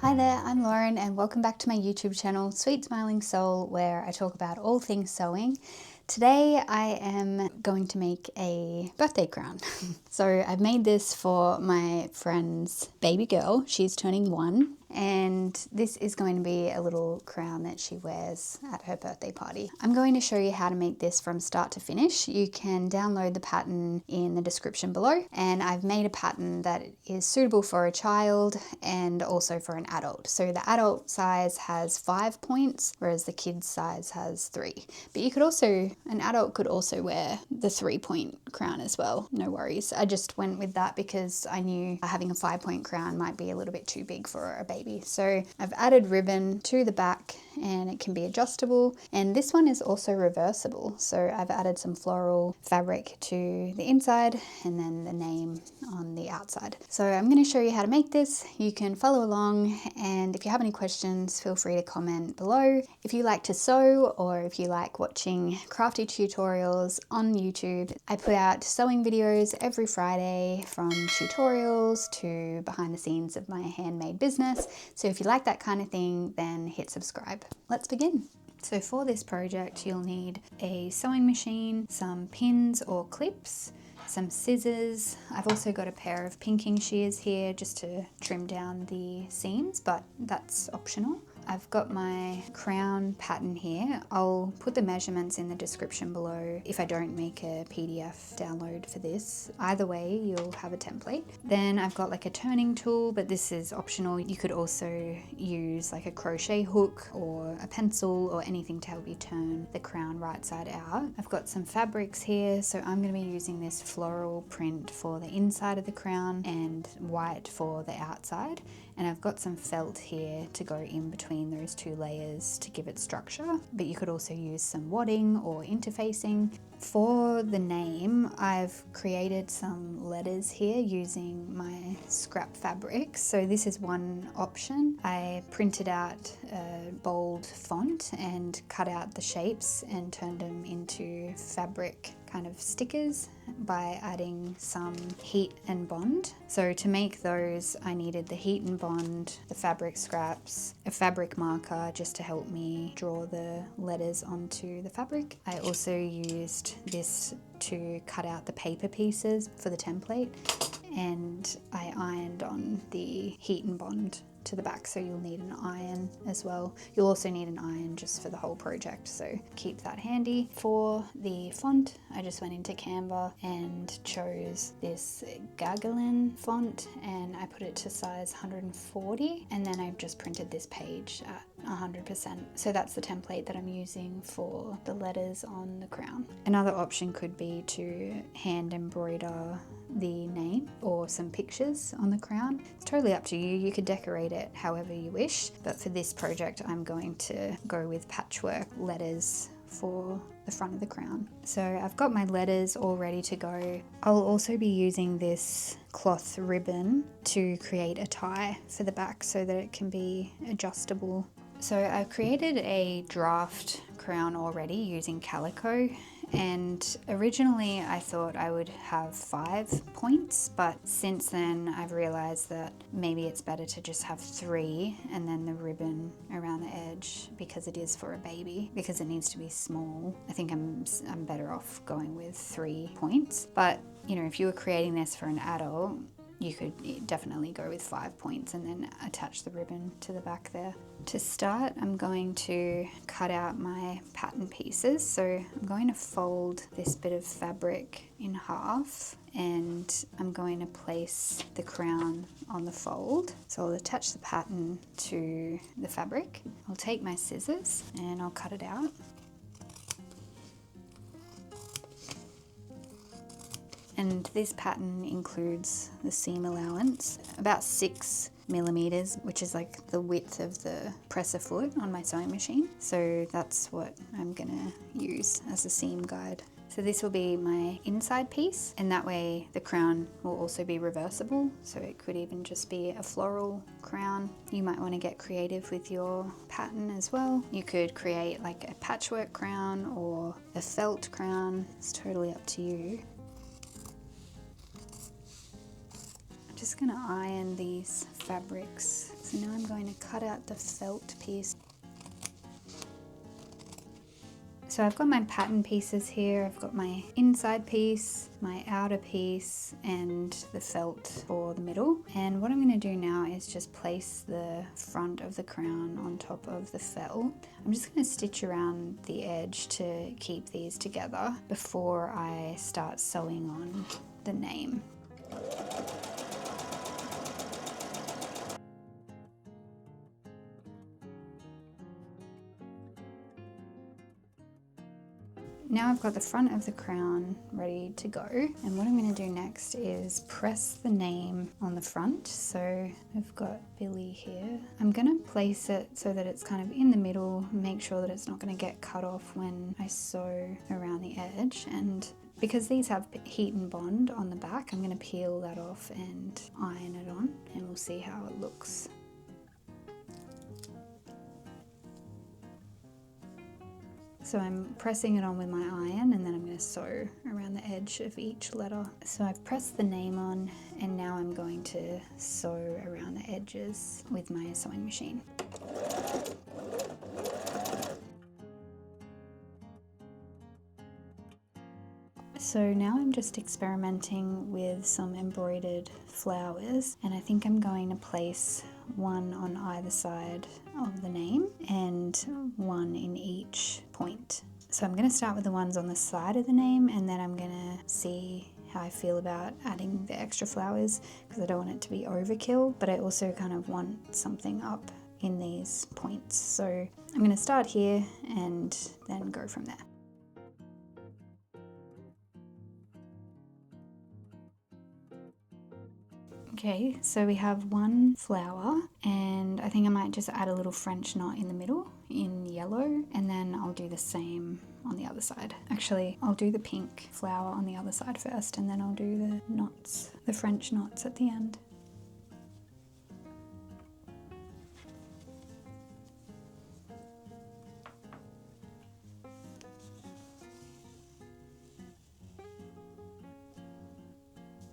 Hi there, I'm Lauren and welcome back to my YouTube channel, Sweet Smiling Soul, where I talk about all things sewing. Today I am going to make a birthday crown. So I've made this for my friend's baby girl. She's turning 1 and this is going to be a little crown that she wears at her birthday party. I'm going to show you how to make this from start to finish. You can download the pattern in the description below, and I've made a pattern that is suitable for a child and also for an adult. So the adult size has 5 points, whereas the kid's size has 3. But you could also, an adult could also wear the 3-point crown as well, no worries. I just went with that because I knew having a 5-point crown might be a little bit too big for a baby. So I've added ribbon to the back and it can be adjustable, and this one is also reversible. So I've added some floral fabric to the inside and then the name on the outside. So I'm going to show you how to make this. You can follow along, and if you have any questions, feel free to comment below. If you like to sew or if you like watching crafty tutorials on YouTube, I put out sewing videos every Friday, from tutorials to behind the scenes of my handmade business. So if you like that kind of thing, then hit subscribe. Let's begin. So for this project, you'll need a sewing machine, some pins or clips, some scissors. I've also got a pair of pinking shears here just to trim down the seams, but that's optional. I've got my crown pattern here. I'll put the measurements in the description below if I don't make a PDF download for this. Either way, you'll have a template. Then I've got like a turning tool, but this is optional. You could also use like a crochet hook or a pencil or anything to help you turn the crown right side out. I've got some fabrics here, so I'm going to be using this floral print for the inside of the crown and white for the outside. And I've got some felt here to go in between those two layers to give it structure, but you could also use some wadding or interfacing. For the name, I've created some letters here using my scrap fabric. So this is one option. I printed out a bold font and cut out the shapes and turned them into fabric kind of stickers by adding some heat and bond. So to make those, I needed the heat and bond, the fabric scraps, a fabric marker just to help me draw the letters onto the fabric. I also used this to cut out the paper pieces for the template, and I ironed on the heat and bond to the back, so you'll need an iron as well. You'll also need an iron just for the whole project, so keep that handy. For the font, I just went into Canva and chose this Gagarin font, and I put it to size 140, and then I've just printed this page at 100%. So that's the template that I'm using for the letters on the crown. Another option could be to hand embroider the name or some pictures on the crown. It's totally up to you. You could decorate it however you wish, but for this project I'm going to go with patchwork letters for the front of the crown. So I've got my letters all ready to go. I'll also be using this cloth ribbon to create a tie for the back so that it can be adjustable. So I've created a draft crown already using calico, and originally I thought I would have 5 points, but since then I've realized that maybe it's better to just have 3 and then the ribbon around the edge, because it is for a baby, because it needs to be small. I think I'm better off going with 3 points, but you know, if you were creating this for an adult, you could definitely go with 5 points and then attach the ribbon to the back there. To start, I'm going to cut out my pattern pieces. So I'm going to fold this bit of fabric in half, and I'm going to place the crown on the fold. So I'll attach the pattern to the fabric. I'll take my scissors and I'll cut it out. And this pattern includes the seam allowance, about 6 millimeters, which is like the width of the presser foot on my sewing machine. So that's what I'm gonna use as a seam guide. So this will be my inside piece, and that way the crown will also be reversible. So it could even just be a floral crown. You might want to get creative with your pattern as well. You could create like a patchwork crown or a felt crown. It's totally up to you. just going to iron these fabrics. So now I'm going to cut out the felt piece. So I've got my pattern pieces here. I've got my inside piece, my outer piece, and the felt for the middle. And what I'm going to do now is just place the front of the crown on top of the felt. I'm just going to stitch around the edge to keep these together before I start sewing on the name. Now I've got the front of the crown ready to go, and what I'm going to do next is press the name on the front. So I've got Billy here. I'm going to place it so that it's kind of in the middle, make sure that it's not going to get cut off when I sew around the edge. And because these have heat and bond on the back, I'm going to peel that off and iron it on, and we'll see how it looks. So I'm pressing it on with my iron, and then I'm going to sew around the edge of each letter. So I've pressed the name on, and now I'm going to sew around the edges with my sewing machine. So now I'm just experimenting with some embroidered flowers, and I think I'm going to place one on either side of the name and one in each point. So I'm going to start with the ones on the side of the name, and then I'm going to see how I feel about adding the extra flowers, because I don't want it to be overkill, but I also kind of want something up in these points. So I'm going to start here and then go from there. Okay, so we have one flower, and I think I might just add a little French knot in the middle in yellow, and then I'll do the same on the other side. Actually, I'll do the pink flower on the other side first, and then I'll do the knots, the French knots at the end.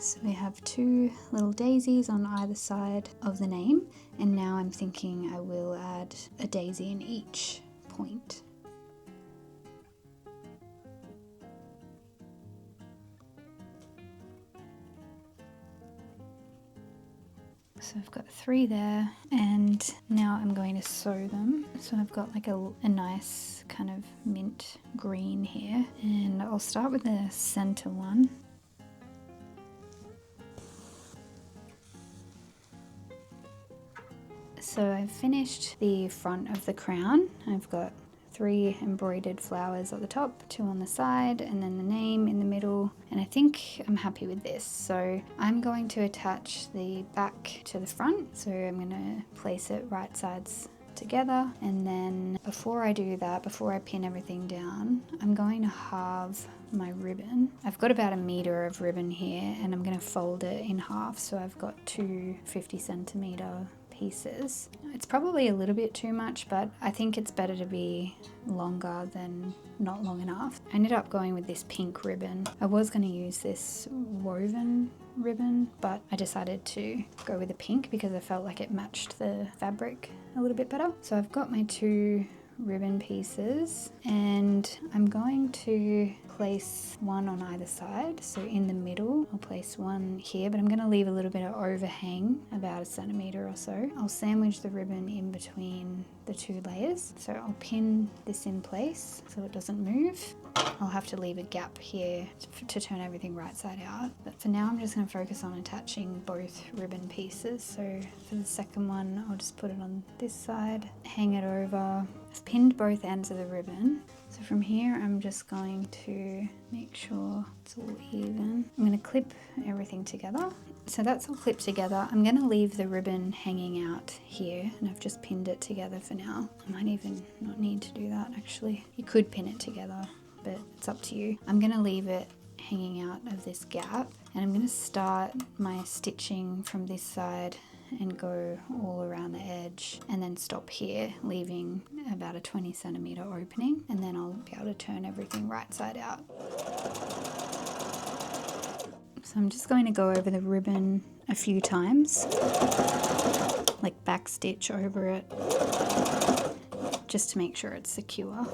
So we have two little daisies on either side of the name, and now I'm thinking I will add a daisy in each point. So I've got 3 there, and now I'm going to sew them. So I've got like a nice kind of mint green here, and I'll start with the center one. So I've finished the front of the crown. I've got 3 embroidered flowers at the top, 2 on the side, and then the name in the middle, and I think I'm happy with this. So I'm going to attach the back to the front, so I'm going to place it right sides together, and then before I do that, before I pin everything down, I'm going to halve my ribbon. I've got about 1 meter of ribbon here, and I'm going to fold it in half, so I've got 2 50cm pieces. It's probably a little bit too much, but I think it's better to be longer than not long enough. I ended up going with this pink ribbon. I was going to use this woven ribbon, but I decided to go with the pink because I felt like it matched the fabric a little bit better. So I've got my 2 ribbon pieces, and I'm going to place one on either side. So in the middle I'll place one here, but I'm going to leave a little bit of overhang, about 1 centimeter or so. I'll sandwich the ribbon in between the 2 layers, so I'll pin this in place so it doesn't move. I'll have to leave a gap here to turn everything right side out, but for now I'm just going to focus on attaching both ribbon pieces. So for the second one, I'll just put it on this side, hang it over. I've pinned both ends of the ribbon, so from here I'm just going to make sure it's all even. I'm going to clip everything together. So that's all clipped together. I'm going to leave the ribbon hanging out here, and I've just pinned it together for now. I might even not need to do that actually. You could pin it together, but it's up to you. I'm going to leave it hanging out of this gap, and I'm going to start my stitching from this side and go all around the edge, and then stop here, leaving about a 20 centimeter opening, and then I'll be able to turn everything right side out. So I'm just going to go over the ribbon a few times, like back stitch over it, just to make sure it's secure.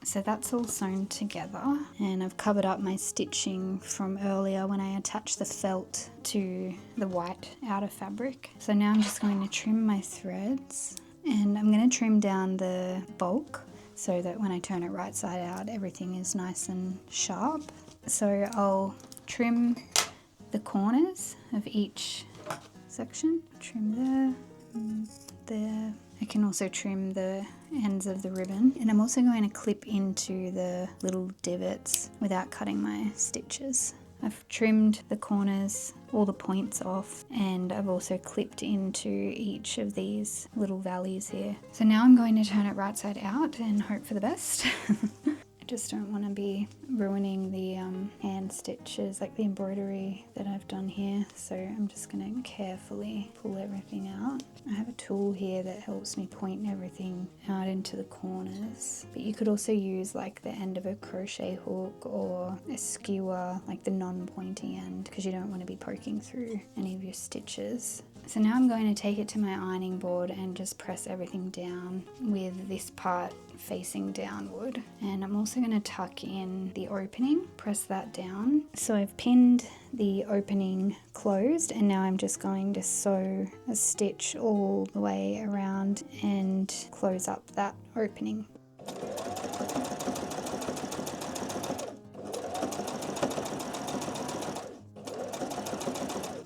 So that's all sewn together, and I've covered up my stitching from earlier when I attached the felt to the white outer fabric. So now I'm just going to trim my threads, and I'm going to trim down the bulk so that when I turn it right side out everything is nice and sharp. So I'll trim the corners of each section, trim there and there. I can also trim the ends of the ribbon, and I'm also going to clip into the little divots without cutting my stitches. I've trimmed the corners, all the points off, and I've also clipped into each of these little valleys here. So now I'm going to turn it right side out and hope for the best. I just don't want to be ruining the hand stitches, like the embroidery that I've done here. So I'm just going to carefully pull everything out. I have a tool here that helps me point everything out into the corners. But you could also use like the end of a crochet hook or a skewer, like the non-pointy end, because you don't want to be poking through any of your stitches. So now I'm going to take it to my ironing board and just press everything down with this part facing downward. And I'm also going to tuck in the opening, press that down. So I've pinned the opening closed, and now I'm just going to sew a stitch all the way around and close up that opening.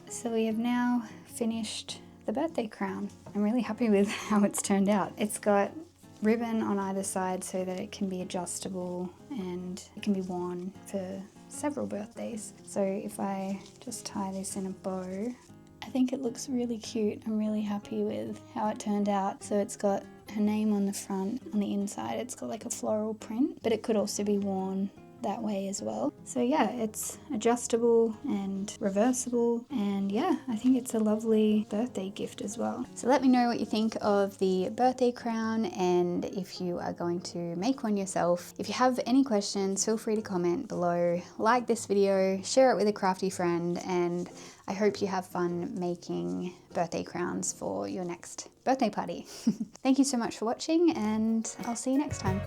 So we have now finished the birthday crown. I'm really happy with how it's turned out. It's got ribbon on either side so that it can be adjustable and it can be worn for several birthdays. So if I just tie this in a bow, I think it looks really cute. I'm really happy with how it turned out. So it's got her name on the front, on the inside it's got like a floral print, but it could also be worn that way as well. So yeah, it's adjustable and reversible, and yeah, I think it's a lovely birthday gift as well. So let me know what you think of the birthday crown and if you are going to make one yourself. If you have any questions, feel free to comment below, like this video, share it with a crafty friend, and I hope you have fun making birthday crowns for your next birthday party. Thank you so much for watching, and I'll see you next time.